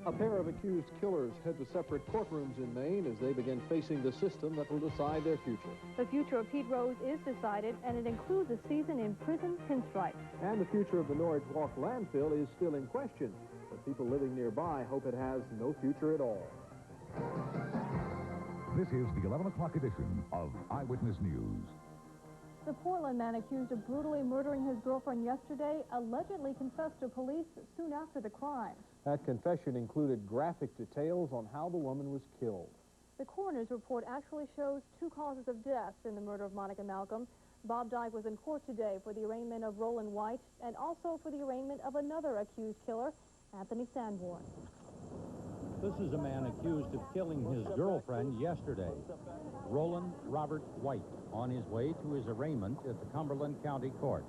A pair of accused killers head to separate courtrooms in Maine as they begin facing the system that will decide their future. The future of Pete Rose is decided, and it includes a season in prison pinstripe. And the future of the Norwich Walk landfill is still in question, but people living nearby hope it has no future at all. This is the 11 o'clock edition of Eyewitness News. The Portland man accused of brutally murdering his girlfriend yesterday allegedly confessed to police soon after the crime. That confession included graphic details on how the woman was killed. The coroner's report actually shows 2 causes of death in the murder of Monica Malcolm. Bob Dyke was in court today for the arraignment of Roland White and also for the arraignment of another accused killer, Anthony Sanborn. This is a man accused of killing his girlfriend yesterday, Roland Robert White, on his way to his arraignment at the Cumberland County Court.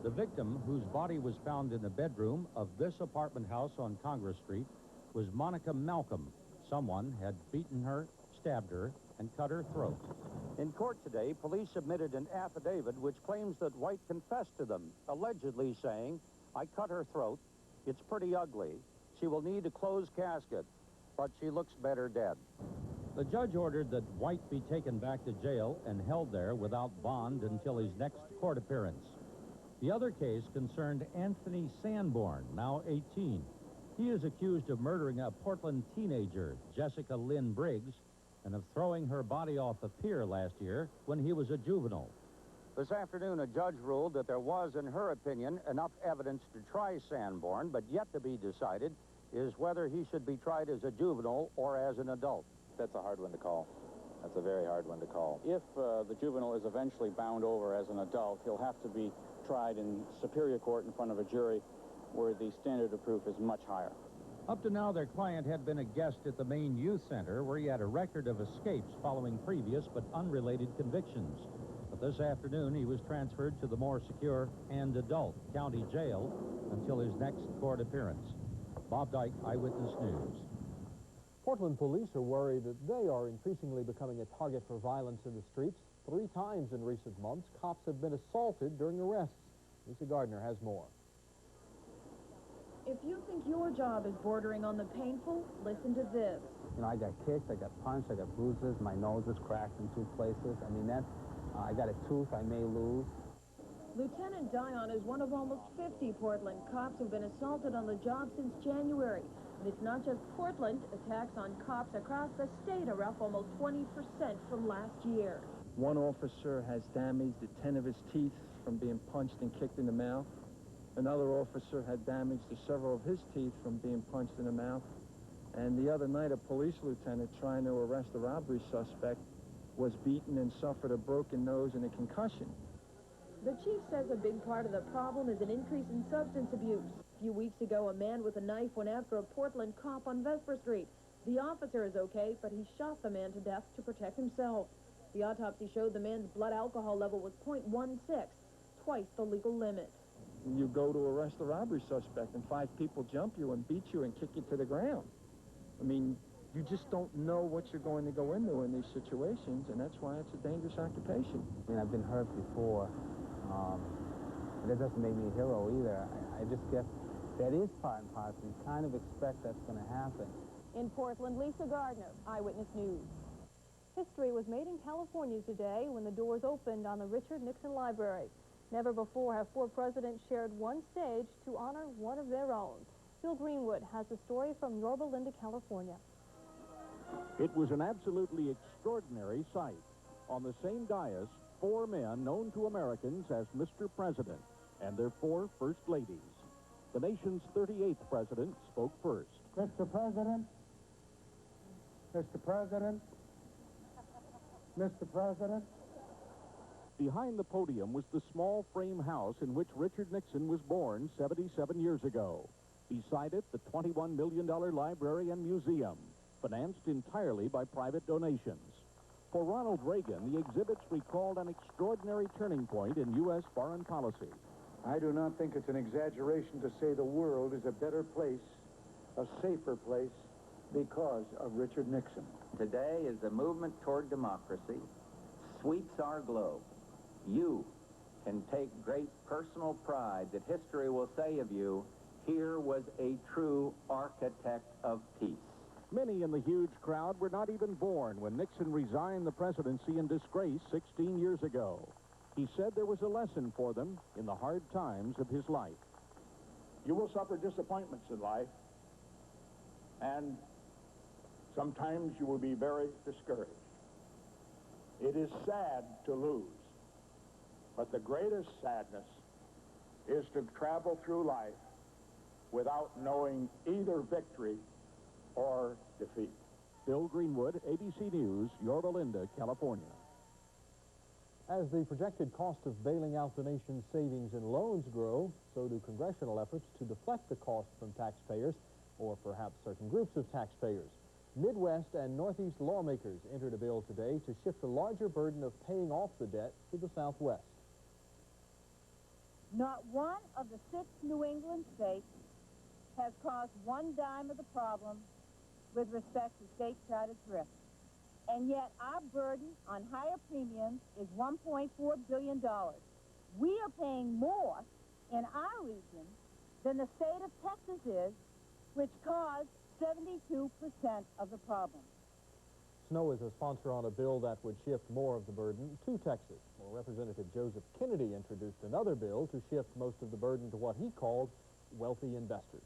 The victim, whose body was found in the bedroom of this apartment house on Congress Street, was Monica Malcolm. Someone had beaten her, stabbed her, and cut her throat. In court today, police submitted an affidavit which claims that White confessed to them, allegedly saying, "I cut her throat. It's pretty ugly. She will need a closed casket, but she looks better dead." The judge ordered that White be taken back to jail and held there without bond until his next court appearance. The other case concerned Anthony Sanborn, now 18. He is accused of murdering a Portland teenager, Jessica Lynn Briggs, and of throwing her body off a pier last year when he was a juvenile. This afternoon, a judge ruled that there was, in her opinion, enough evidence to try Sanborn, but yet to be decided is whether he should be tried as a juvenile or as an adult. That's a hard one to call. That's a very hard one to call. If the juvenile is eventually bound over as an adult, he'll have to be tried in superior court in front of a jury where the standard of proof is much higher. Up to now, their client had been a guest at the Maine Youth Center, where he had a record of escapes following previous but unrelated convictions. But this afternoon, he was transferred to the more secure and adult county jail until his next court appearance. Bob Dyke, Eyewitness News. Portland police are worried that they are increasingly becoming a target for violence in the streets. 3 times in recent months, cops have been assaulted during arrests. Lisa Gardner has more. If you think your job is bordering on the painful, listen to this. You know, I got kicked, I got punched, I got bruises, my nose is cracked in 2 places. I mean, I got a tooth I may lose. Lieutenant Dion is one of almost 50 Portland cops who've been assaulted on the job since January. And it's not just Portland. Attacks on cops across the state are up almost 20% from last year. One officer has damaged 10 of his teeth from being punched and kicked in the mouth. Another officer had damage to several of his teeth from being punched in the mouth. And the other night, a police lieutenant trying to arrest a robbery suspect was beaten and suffered a broken nose and a concussion. The chief says a big part of the problem is an increase in substance abuse. A few weeks ago, a man with a knife went after a Portland cop on Vesper Street. The officer is okay, but he shot the man to death to protect himself. The autopsy showed the man's blood alcohol level was .16, twice the legal limit. You go to arrest a robbery suspect and 5 people jump you and beat you and kick you to the ground. I mean, you just don't know what you're going to go into in these situations, and that's why it's a dangerous occupation. I mean, I've been hurt before. That doesn't make me a hero either. I just guess that is part and parcel. You kind of expect that's going to happen. In Portland, Lisa Gardner, Eyewitness News. History was made in California today when the doors opened on the Richard Nixon Library. Never before have 4 presidents shared one stage to honor one of their own. Bill Greenwood has the story from Yorba Linda, California. It was an absolutely extraordinary sight. On the same dais, 4 men known to Americans as Mr. President and their 4 First Ladies. The nation's 38th president spoke first. Mr. President, Mr. President, Mr. President. Behind the podium was the small frame house in which Richard Nixon was born 77 years ago. Beside it, the $21 million library and museum, financed entirely by private donations. For Ronald Reagan, the exhibits recalled an extraordinary turning point in U.S. foreign policy. I do not think it's an exaggeration to say the world is a better place, a safer place, because of Richard Nixon. Today, as the movement toward democracy sweeps our globe, you can take great personal pride that history will say of you, Here was a true architect of peace. Many in the huge crowd were not even born when Nixon resigned the presidency in disgrace 16 years ago. He said there was a lesson for them in the hard times of his life. You will suffer disappointments in life, and sometimes you will be very discouraged. It is sad to lose, but the greatest sadness is to travel through life without knowing either victory or defeat. Bill Greenwood, ABC News, Yorba Linda, California. As the projected cost of bailing out the nation's savings and loans grow, so do congressional efforts to deflect the cost from taxpayers, or perhaps certain groups of taxpayers. Midwest and Northeast lawmakers entered a bill today to shift a larger burden of paying off the debt to the Southwest. Not one of the 6 New England states has caused one dime of the problem with respect to state chartered thrift. And yet our burden on higher premiums is $1.4 billion. We are paying more in our region than the state of Texas is, which caused 72% of the problem. Snow is a sponsor on a bill that would shift more of the burden to Texas. Well, Representative Joseph Kennedy introduced another bill to shift most of the burden to what he called wealthy investors.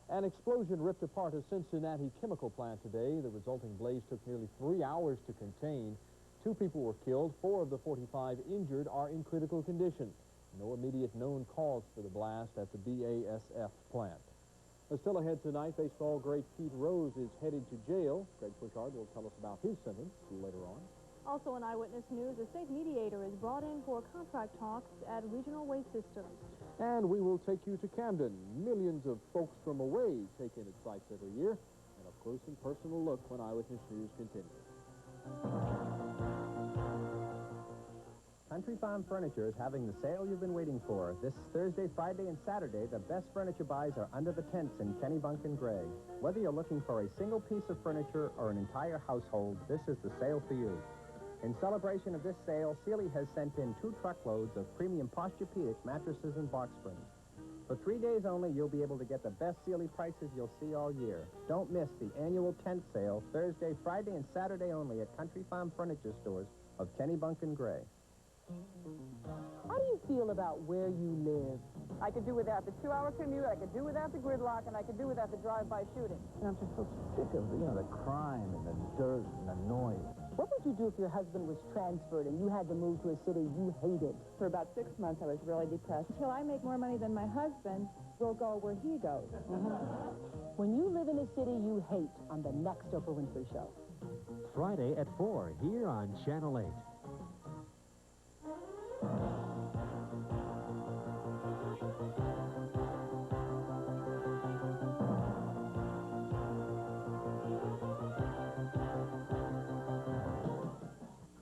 An explosion ripped apart a Cincinnati chemical plant today. The resulting blaze took nearly 3 hours to contain. 2 people were killed. 4 of the 45 injured are in critical condition. No immediate known cause for the blast at the BASF plant. Still ahead tonight, baseball great Pete Rose is headed to jail. Greg Puchard will tell us about his sentence later on. Also in Eyewitness News, a state mediator is brought in for contract talks at regional waste systems. And we will take you to Camden. Millions of folks from away take in its sights every year. And a close and personal look when Eyewitness News continues. Country Farm Furniture is having the sale you've been waiting for. This Thursday, Friday, and Saturday, the best furniture buys are under the tents in Kennebunk and Gray. Whether you're looking for a single piece of furniture or an entire household, this is the sale for you. In celebration of this sale, Sealy has sent in 2 truckloads of premium Posturepedic mattresses and box springs. For 3 days only, you'll be able to get the best Sealy prices you'll see all year. Don't miss the annual tent sale, Thursday, Friday, and Saturday only at Country Farm Furniture Stores of Kennebunk and Gray. How do you feel about where you live? I could do without the 2-hour commute, I could do without the gridlock, and I could do without the drive-by shooting. And I'm just so sick of, the crime and the dirt and the noise. What would you do if your husband was transferred and you had to move to a city you hated? For about 6 months, I was really depressed. Until I make more money than my husband, we'll go where he goes. When you live in a city you hate, on the next Oprah Winfrey Show. Friday at 4 here on Channel 8.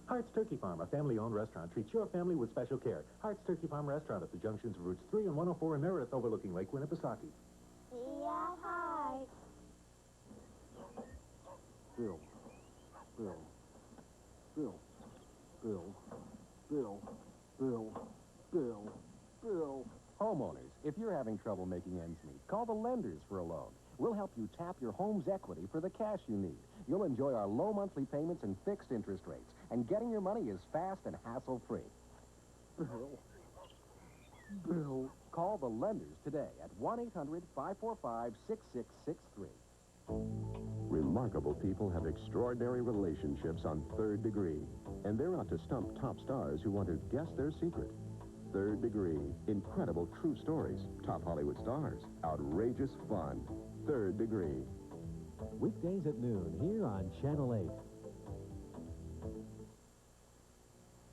Hart's Turkey Farm, a family-owned restaurant, treats your family with special care. Hart's Turkey Farm Restaurant at the junctions of Routes 3 and 104 in Meredith, overlooking Lake Winnipesaukee. Yeah, hi. Bill. Bill. Bill. Bill. Bill. Bill. Bill. Bill. Homeowners, if you're having trouble making ends meet, call the lenders for a loan. We'll help you tap your home's equity for the cash you need. You'll enjoy our low monthly payments and fixed interest rates. And getting your money is fast and hassle-free. Bill. Bill. Call the lenders today at 1-800-545-6663. Remarkable people have extraordinary relationships on Third Degree. And they're out to stump top stars who want to guess their secret. Third Degree. Incredible true stories. Top Hollywood stars. Outrageous fun. Third Degree. Weekdays at noon here on Channel 8.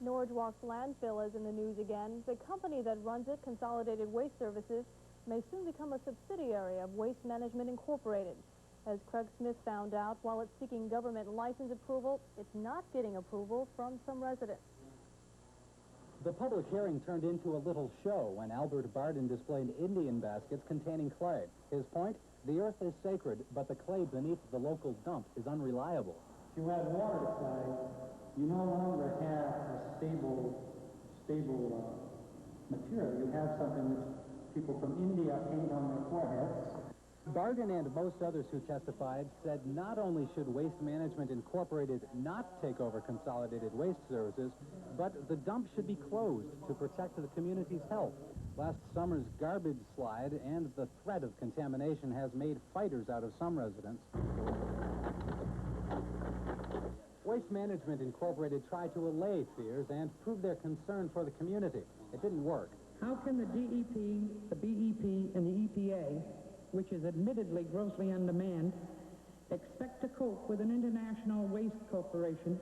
Norwalk's Landfill is in the news again. The company that runs it, Consolidated Waste Services, may soon become a subsidiary of Waste Management Incorporated. As Craig Smith found out, while it's seeking government license approval, it's not getting approval from some residents. The public hearing turned into a little show when Albert Barden displayed Indian baskets containing clay. His point? The earth is sacred, but the clay beneath the local dump is unreliable. If you add water to clay, you no longer have a stable material. You have something which People from India paint on their foreheads. Barden and most others who testified said not only should Waste Management Incorporated not take over Consolidated Waste Services, but the dump should be closed to protect the community's health. Last summer's garbage slide and the threat of contamination has made fighters out of some residents. Waste Management Incorporated tried to allay fears and prove their concern for the community. It didn't work. How can the DEP, the BEP, and the EPA, which is admittedly grossly undermanned, expect to cope with an international waste corporation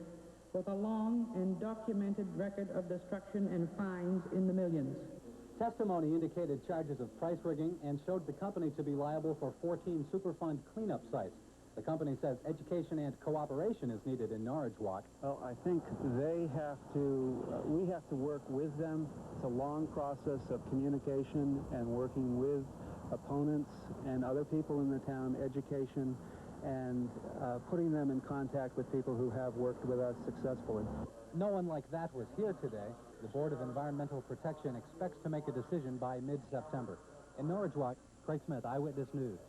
with a long and documented record of destruction and fines in the millions? Testimony indicated charges of price rigging and showed the company to be liable for 14 Superfund cleanup sites. The company says education and cooperation is needed in Norridgewock. Well, I think they have to, we have to work with them. It's a long process of communication and working with opponents and other people in the town, education, and putting them in contact with people who have worked with us successfully. No one like that was here today. The Board of Environmental Protection expects to make a decision by mid-September. In Norridgewock, Craig Smith, Eyewitness News.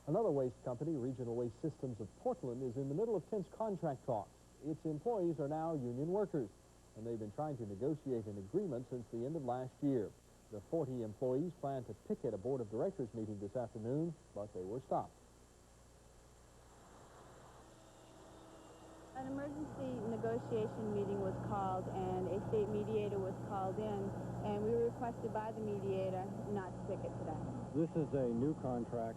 Another waste company, Regional Waste Systems of Portland, is in the middle of tense contract talks. Its employees are now union workers, and they've been trying to negotiate an agreement since the end of last year. The 40 employees plan to picket a board of directors meeting this afternoon, but they were stopped. An emergency negotiation meeting was called, and a state mediator was called in, and we were requested by the mediator not to picket today. This is a new contract.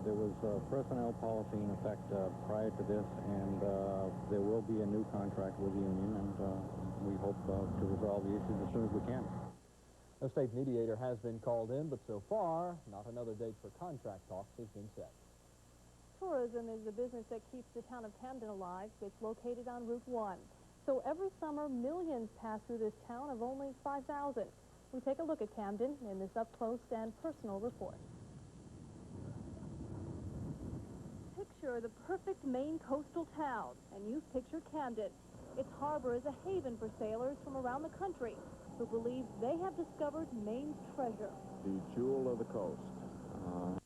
There was a personnel policy in effect prior to this, and there will be a new contract with the union, and we hope to resolve the issues as soon as we can. A state mediator has been called in, but so far, not another date for contract talks has been set. Tourism is the business that keeps the town of Camden alive. It's located on Route 1. So every summer, millions pass through this town of only 5,000. We take a look at Camden in this up-close and personal report. Picture the perfect Maine coastal town, and you picture Camden. Its harbor is a haven for sailors from around the country who believe they have discovered Maine's treasure. The jewel of the coast.